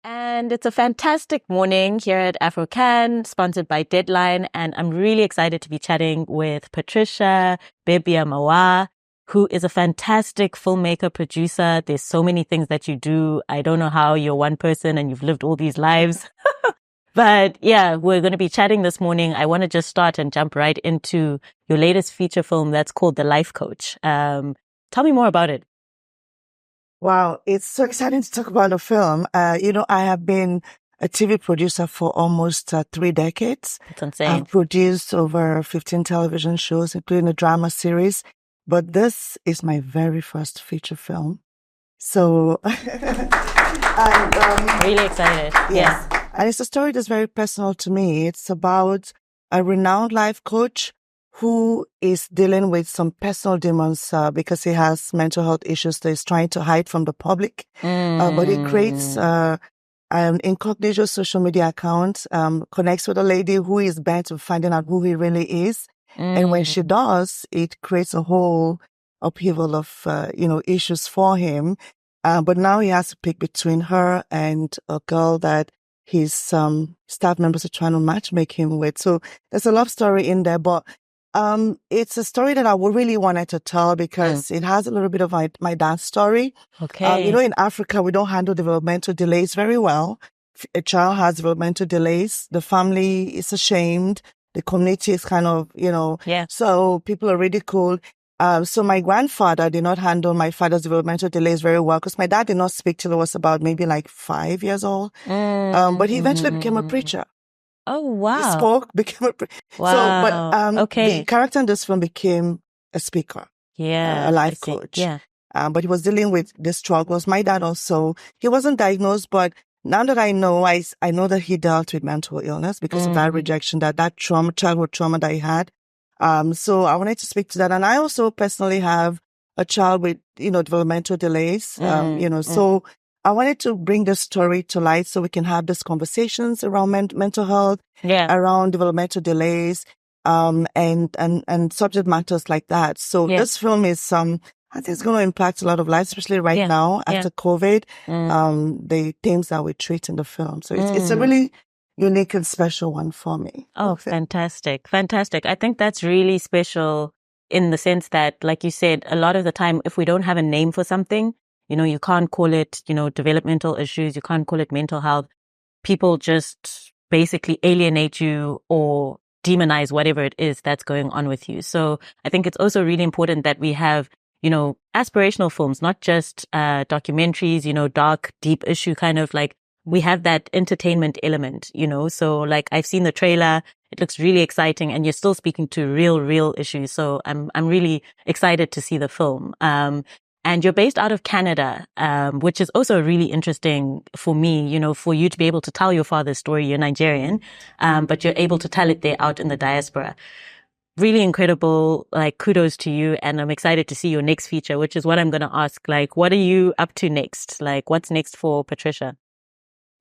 And it's a fantastic morning here at AfroCannes, sponsored by Deadline. And I'm really excited to be chatting with Patricia Bebia Mawa, who is a fantastic filmmaker, producer. There's so many things that you do. I don't know how you're one person and you've lived all these lives. But yeah, we're going to be chatting this morning. I want to just start and jump right into your latest feature film that's called The Life Coach. Tell me more about it. Wow, it's so exciting to talk about a film. I have been a TV producer for almost 3 decades. It's insane. I've produced over 15 television shows, including a drama series. But this is my very first feature film. So, really excited. Yes. Yeah. And it's a story that's very personal to me. It's about a renowned life coach who is dealing with some personal demons because he has mental health issues that he's trying to hide from the public. But he creates an incognito social media account, connects with a lady who is bent on finding out who he really is. And when she does, it creates a whole upheaval of, issues for him. But now he has to pick between her and a girl that his staff members are trying to matchmake him with. So there's a love story in there, but it's a story that I would really wanted to tell because it has a little bit of my dad's story. Okay. In Africa, we don't handle developmental delays very well. A child has developmental delays. The family is ashamed. The community is kind of, so people are ridiculed. So my grandfather did not handle my father's developmental delays very well because my dad did not speak till I was about maybe like 5 years old. But he eventually became a preacher. Oh, wow. He spoke, became a preacher. Wow. So, the character in this film became a speaker. Yeah. A life coach. Yeah. But he was dealing with the struggles. My dad also, he wasn't diagnosed, but now that I know, I know that he dealt with mental illness because of that rejection, that trauma, childhood trauma that he had. So I wanted to speak to that. And I also personally have a child with, developmental delays, so I wanted to bring this story to light so we can have these conversations around mental health, around developmental delays, and subject matters like that. So this film is, I think it's going to impact a lot of lives, especially right now after COVID, the themes that we treat in the film. So it's a really unique and special one for me. Oh, fantastic. Fantastic. I think that's really special in the sense that, like you said, a lot of the time, if we don't have a name for something, you can't call it, developmental issues. You can't call it mental health. People just basically alienate you or demonize whatever it is that's going on with you. So I think it's also really important that we have, aspirational films, not just documentaries, dark, deep issue kind of like, we have that entertainment element, so like I've seen the trailer, it looks really exciting and you're still speaking to real issues. So I'm really excited to see the film. And you're based out of Canada, which is also really interesting for me, for you to be able to tell your father's story. You're Nigerian, but you're able to tell it there out in the diaspora. Really incredible, like kudos to you. And I'm excited to see your next feature, which is what I'm going to ask. Like, what are you up to next? Like, what's next for Patricia?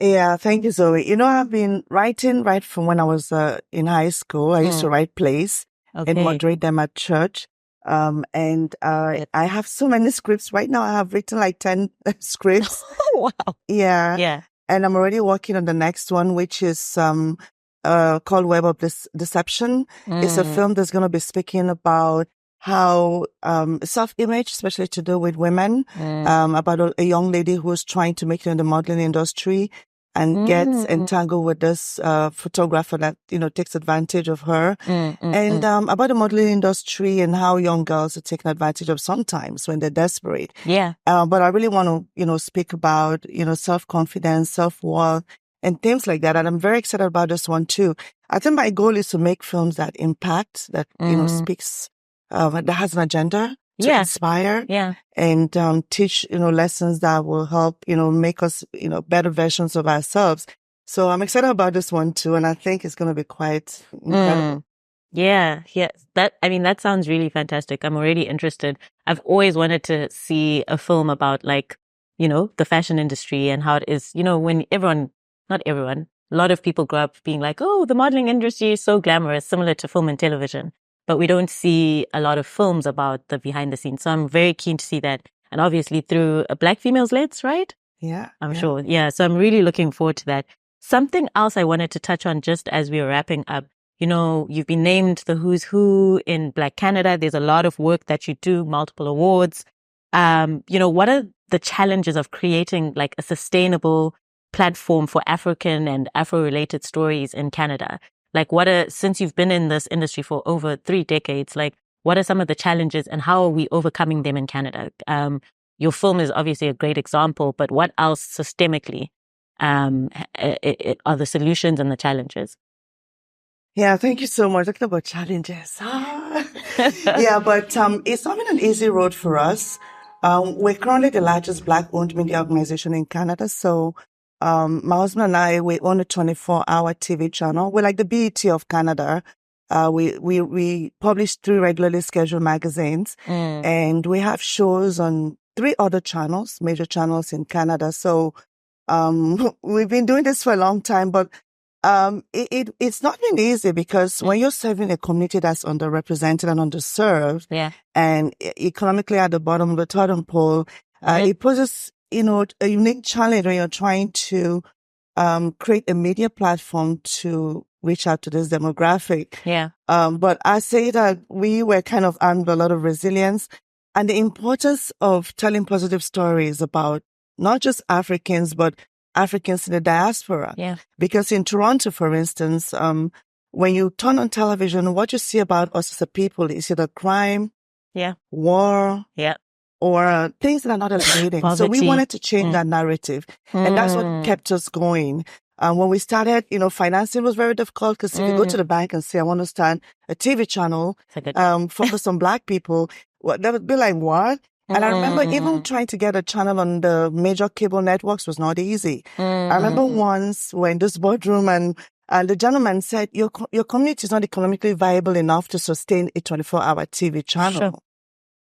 Yeah, thank you, Zoe. I've been writing right from when I was in high school. I used to write plays and moderate them at church. And I have so many scripts. Right now I have written like 10 scripts. Wow. Yeah. Yeah. And I'm already working on the next one, which is called Web of Deception. It's a film that's going to be speaking about how self-image, especially to do with women, about a young lady who's trying to make it in the modeling industry and gets entangled with this photographer that, takes advantage of her. And about the modeling industry and how young girls are taken advantage of sometimes when they're desperate. Yeah. But I really want to, speak about, self-confidence, self-worth, and things like that. And I'm very excited about this one too. I think my goal is to make films that impact, that, speaks, that has an agenda. To inspire and teach, lessons that will help, make us, better versions of ourselves. So I'm excited about this one too. And I think it's going to be quite incredible. Yeah. That sounds really fantastic. I'm already interested. I've always wanted to see a film about like, the fashion industry and how it is, when not everyone, a lot of people grow up being like, oh, the modeling industry is so glamorous, similar to film and television. But we don't see a lot of films about the behind the scenes. So I'm very keen to see that. And obviously through a Black female's lens, right? Yeah. I'm sure. Yeah. So I'm really looking forward to that. Something else I wanted to touch on just as we were wrapping up. You know, you've been named the who's who in Black Canada. There's a lot of work that you do, multiple awards. You know, what are the challenges of creating like a sustainable platform for African and Afro-related stories in Canada? Like since you've been in this industry for over 3 decades, like what are some of the challenges and how are we overcoming them in Canada? Your film is obviously a great example, but what else systemically are the solutions and the challenges? Yeah, thank you so much. Talking about challenges. Yeah, but it's not been an easy road for us. We're currently the largest Black-owned media organization in Canada. So my husband and I, we own a 24-hour TV channel. We're like the BET of Canada. We publish 3 regularly scheduled magazines, and we have shows on 3 other channels, major channels in Canada. So we've been doing this for a long time, but it's not been easy because when you're serving a community that's underrepresented and underserved, and economically at the bottom of the totem pole, it poses, a unique challenge when you're trying to create a media platform to reach out to this demographic. But I say that we were kind of armed with a lot of resilience and the importance of telling positive stories about not just Africans, but Africans in the diaspora. Because in Toronto, for instance, when you turn on television, what you see about us as a people is either crime, war, or things that are not elevating. So we wanted to change that narrative. And that's what kept us going. When we started, financing was very difficult because if you go to the bank and say, I want to start a TV channel, focused on Black people, they would be like, what? And I remember even trying to get a channel on the major cable networks was not easy. I remember once we're in this boardroom and the gentleman said, your community is not economically viable enough to sustain a 24-hour TV channel.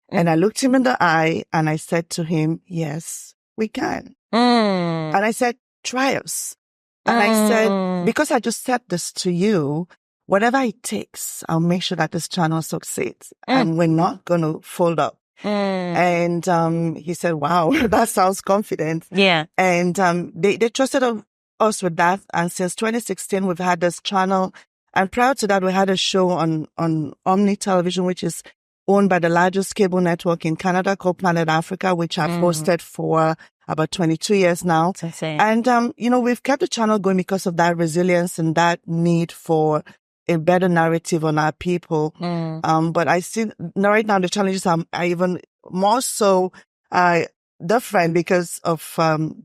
And I looked him in the eye and I said to him, yes, we can. And I said, try us. And I said, because I just said this to you, whatever it takes, I'll make sure that this channel succeeds. And we're not going to fold up. And he said, wow, that sounds confident. And they trusted us with that. And since 2016, we've had this channel. And prior to that, we had a show on Omni Television, which is owned by the largest cable network in Canada called Planet Africa, which I've hosted for about 22 years now. And, we've kept the channel going because of that resilience and that need for a better narrative on our people. But I see right now the challenges are even more so different because of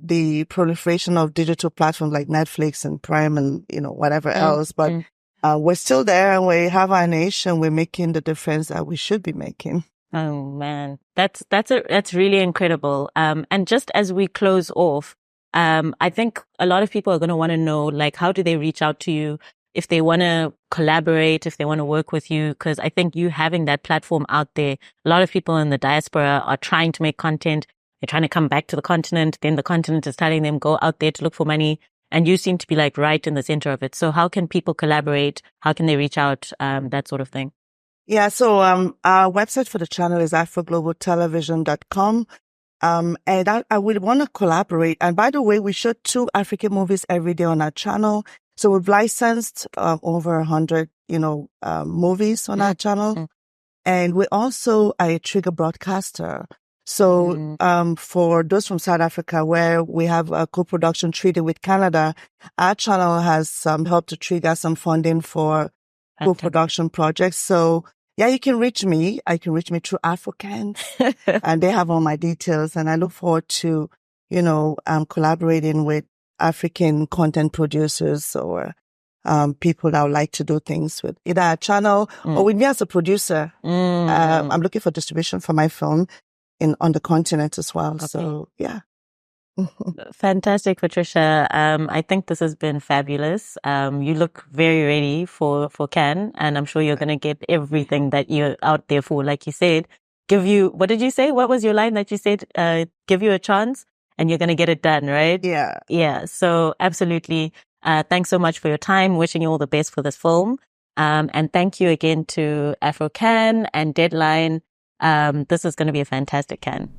the proliferation of digital platforms like Netflix and Prime and, whatever else. But we're still there and we have our nation. We're making the difference that we should be making. Oh man, that's really incredible. And just as we close off, I think a lot of people are going to want to know, like, how do they reach out to you? If they want to collaborate, if they want to work with you, because I think you having that platform out there, a lot of people in the diaspora are trying to make content. They're trying to come back to the continent. Then the continent is telling them, go out there to look for money. And you seem to be like right in the center of it. So how can people collaborate? How can they reach out? That sort of thing. Yeah. So, our website for the channel is afroglobaltelevision.com. And I would want to collaborate. And by the way, we show 2 African movies every day on our channel. So we've licensed over 100, movies on our channel. And we also are a trigger broadcaster. So for those from South Africa, where we have a co-production treaty with Canada, our channel has helped to trigger some funding for co-production projects. So yeah, you can reach me. I can reach me through AfroCannes, and they have all my details. And I look forward to, collaborating with African content producers or people that would like to do things with either our channel or with me as a producer. I'm looking for distribution for my film on the continent as well. Okay. So yeah. Fantastic, Patricia. I think this has been fabulous. You look very ready for Cannes, and I'm sure you're going to get everything that you're out there for. Like you said, what did you say? What was your line that you said? Give you a chance and you're going to get it done, right? Yeah. Yeah. So absolutely. Thanks so much for your time. Wishing you all the best for this film. And thank you again to AfroCannes and Deadline. This is going to be a fantastic Cannes.